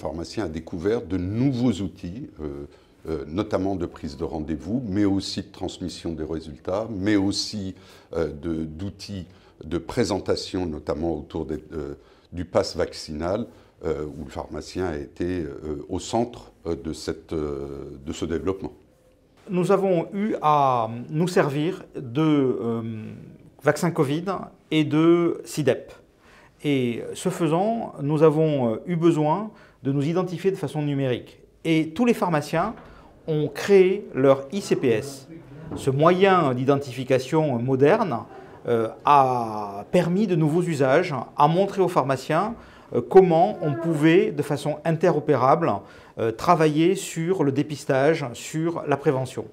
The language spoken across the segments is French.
pharmacien a découvert de nouveaux outils, notamment de prise de rendez-vous, mais aussi de transmission des résultats, mais aussi d'outils de présentation, notamment autour du pass vaccinal, où le pharmacien a été au centre de ce développement. Nous avons eu à nous servir de vaccin Covid et de SIDEP. Et ce faisant, nous avons eu besoin de nous identifier de façon numérique. Et tous les pharmaciens ont créé leur ICPS. Ce moyen d'identification moderne a permis de nouveaux usages, a montré aux pharmaciens comment on pouvait, de façon interopérable, travailler sur le dépistage, sur la prévention.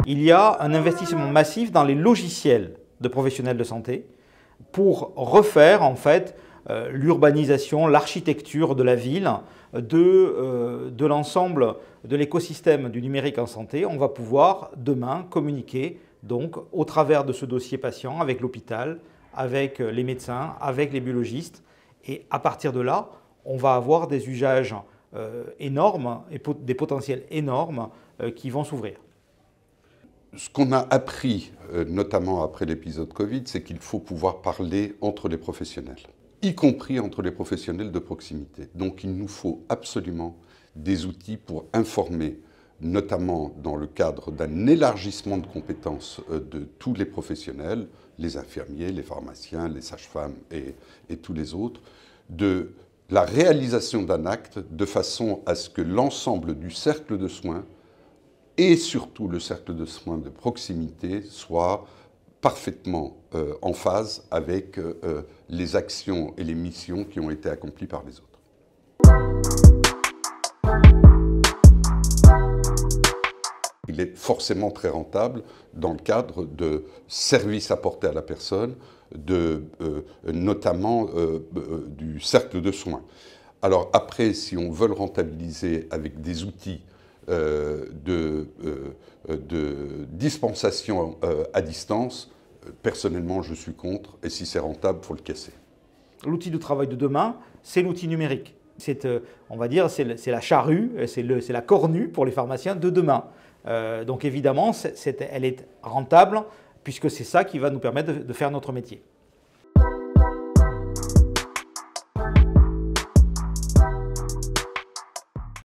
Il y a un investissement massif dans les logiciels de professionnels de santé pour refaire en fait l'urbanisation, l'architecture de la ville, de l'ensemble de l'écosystème du numérique en santé. On va pouvoir demain communiquer donc au travers de ce dossier patient avec l'hôpital, avec les médecins, avec les biologistes. Et à partir de là, on va avoir des usages énormes et des potentiels énormes qui vont s'ouvrir. Ce qu'on a appris, notamment après l'épisode Covid, c'est qu'il faut pouvoir parler entre les professionnels, y compris entre les professionnels de proximité. Donc il nous faut absolument des outils pour informer, notamment dans le cadre d'un élargissement de compétences de tous les professionnels, les infirmiers, les pharmaciens, les sages-femmes et tous les autres, de la réalisation d'un acte de façon à ce que l'ensemble du cercle de soins et surtout le cercle de soins de proximité soit parfaitement en phase avec les actions et les missions qui ont été accomplies par les autres. Il est forcément très rentable dans le cadre de services apportés à la personne, notamment du cercle de soins. Alors après, si on veut le rentabiliser avec des outils de dispensation à distance, personnellement, je suis contre. Et si c'est rentable, il faut le casser. L'outil de travail de demain, c'est l'outil numérique. On va dire, c'est la charrue, c'est la cornue pour les pharmaciens de demain. Donc évidemment, elle est rentable puisque c'est ça qui va nous permettre de faire notre métier.